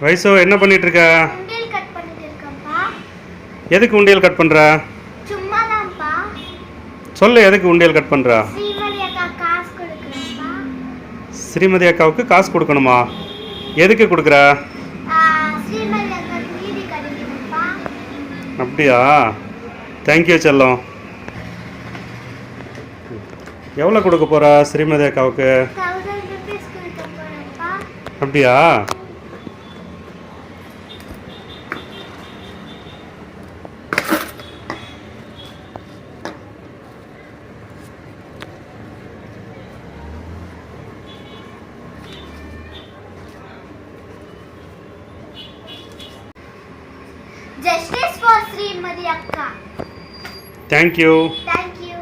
வயசு என்ன பண்ணிட்டு இருக்க? உண்டியல் கட் பண்ணிட்டு இருக்கேன்ப்பா. எதுக்கு உண்டியல் கட் பண்ற? சும்மாதான்ப்பா. சொல்லு, எதுக்கு உண்டியல் கட் பண்ற? ஸ்ரீமதி அக்கா காசு கொடுக்குறேன்ப்பா. ஸ்ரீமதி அக்காவுக்கு காசு கொடுக்கணுமா? எதுக்கு கொடுக்குற? ஸ்ரீமதி அக்கா நீதி கிடைக்கணும்ப்பா. அப்படியா? தேங்க்யூ செல்லம். எவ்வளோ கொடுக்க போகிறா ஸ்ரீமதி அக்காவுக்கு? 1000 rupees கொடுக்க போறேன்ப்பா. அப்படியா? Justice for Srimadi Akka. Thank you. Thank you.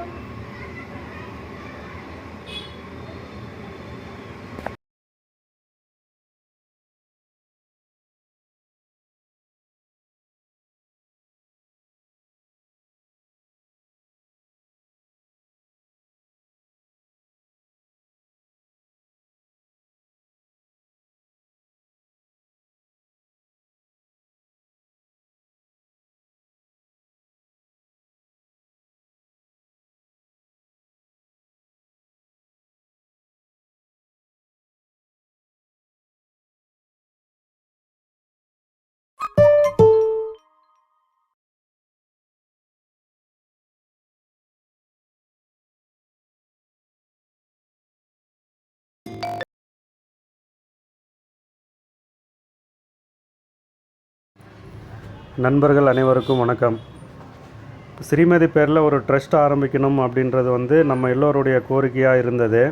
நண்பர்கள் அனைவருக்கும் வணக்கம். ஸ்ரீமதி பேரில் ஒரு ட்ரஸ்ட் ஆரம்பிக்கணும் அப்படின்றது நம்ம எல்லோருடைய கோரிக்கையாக இருந்தது.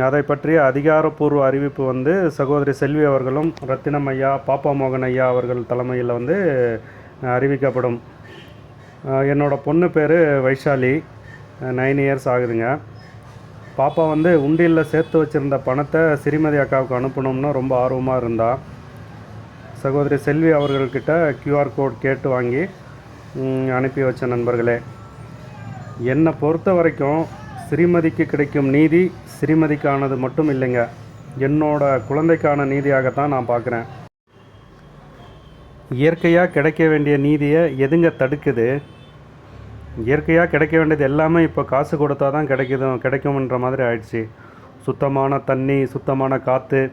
அதை பற்றிய அதிகாரப்பூர்வ அறிவிப்பு சகோதரி செல்வி அவர்களும் ரத்தினம் ஐயா, பாப்பா மோகன் ஐயா அவர்கள் தலைமையில் அறிவிக்கப்படும். என்னோடய பொண்ணு பேர் வைஷாலி, 9 இயர்ஸ் ஆகுதுங்க. பாப்பா உண்டியலில் சேர்த்து வச்சுருந்த பணத்தை ஸ்ரீமதி அக்காவுக்கு அனுப்பணும்னு ரொம்ப ஆர்வமாக இருந்தாள். சகோதரி செல்வி அவர்கள்கிட்ட QR கோட் கேட்டு வாங்கி அனுப்பி வச்ச நண்பர்களே, என்னை பொறுத்த வரைக்கும் ஸ்ரீமதிக்கு கிடைக்கும் நீதி ஸ்ரீமதிக்கானது மட்டும் இல்லைங்க, என்னோட குழந்தைக்கான நீதியாகத்தான் நான் பார்க்குறேன். இயற்கையாக கிடைக்க வேண்டிய நீதியை எதுங்க தடுக்குது? இயற்கையாக கிடைக்க வேண்டியது எல்லாமே இப்போ காசு கொடுத்தா தான் கிடைக்கும்ன்ற மாதிரி ஆயிடுச்சு. சுத்தமான தண்ணி, சுத்தமான காற்று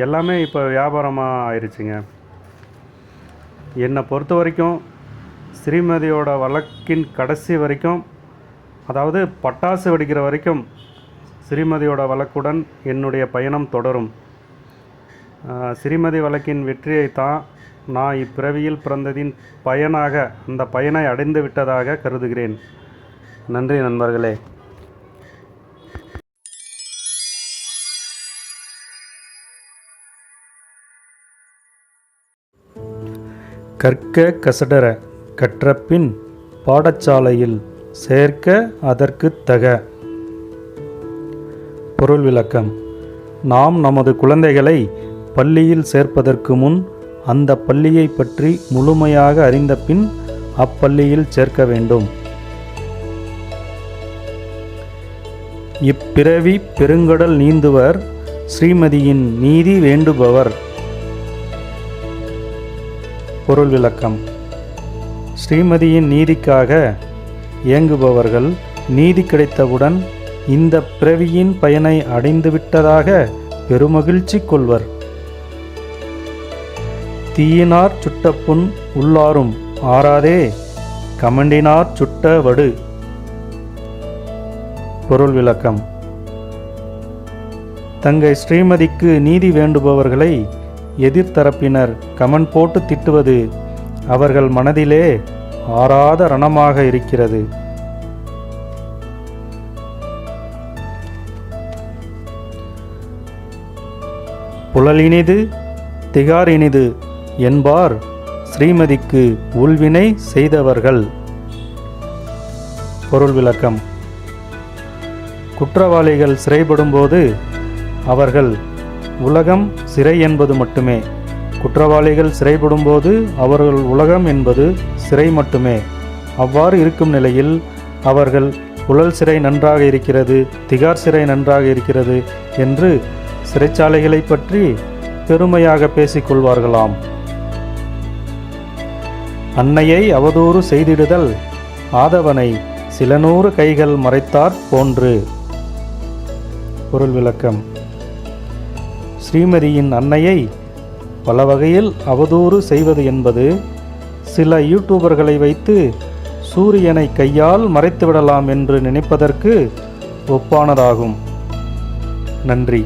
எல்லாமே இப்போ வியாபாரமாக ஆயிடுச்சுங்க. என்னை பொறுத்த வரைக்கும் ஸ்ரீமதியோட வழக்கின் கடைசி வரைக்கும், அதாவது பட்டாசு வெடிக்கிற வரைக்கும் ஸ்ரீமதியோட வழக்குடன் என்னுடைய பயணம் தொடரும். ஸ்ரீமதி வழக்கின் வெற்றியை தான் நான் இப்பிறவியில் பிறந்ததின் பயனாக, அந்த பயனை அடைந்து விட்டதாக கருதுகிறேன். நன்றி நண்பர்களே. கற்க கசடர கற்றபின் பாடசாலையில் சேர்க்க அதற்கு தக. பொருள் விளக்கம். நாம் நமது குழந்தைகளை பள்ளியில் சேர்ப்பதற்கு முன் அந்த பள்ளியை பற்றி முழுமையாக அறிந்த பின் அப்பள்ளியில் சேர்க்க வேண்டும். இப்பிறவி பெருங்கடல் நீந்துவர் ஸ்ரீமதியின் நீதி வேண்டுபவர். பொருள் விளக்கம். ஸ்ரீமதியின் நீதிக்காக இயங்குபவர்கள் நீதி கிடைத்தவுடன் இந்த பிறவியின் பயனை அடைந்துவிட்டதாக பெருமகிழ்ச்சி கொள்வர். தீயினார் சுட்ட புண் உள்ளாரும் ஆறாதே, கமண்டினார் சுட்ட வடு. பொருள் விளக்கம். தங்கை ஸ்ரீமதிக்கு நீதி வேண்டுபவர்களை எதிர்த்தரப்பினர் கமெண்ட் போட்டு திட்டுவது அவர்கள் மனதிலே ஆறாத ரணமாக இருக்கிறது. புலலினிது திகாரினிது என்பார் ஸ்ரீமதிக்கு உள்வினை செய்தவர்கள். பொருள் விளக்கம். குற்றவாளிகள் சிறைப்படும்போது அவர்கள் உலகம் சிறை என்பது மட்டுமே. குற்றவாளிகள் சிறைப்படும்போது அவர்கள் உலகம் என்பது சிறை மட்டுமே. அவ்வாறு இருக்கும் நிலையில் அவர்கள் புழல் சிறை நன்றாக இருக்கிறது, திகார் சிறை நன்றாக இருக்கிறது என்று சிறைச்சாலைகளை பற்றி பெருமையாக பேசிக்கொள்வார்களாம். அன்னையை அவதூறு செய்திடுதல் ஆதவனை சில நூறு கைகள் மறைத்தாற் போன்று. பொருள் விளக்கம். ஸ்ரீமதியின் அன்னையை பல வகையில் அவதூறு செய்வது என்பது சில யூடியூபர்களை வைத்து சூரியனை கையால் மறைத்துவிடலாம் என்று நினைப்பதற்கு ஒப்பானதாகும். நன்றி.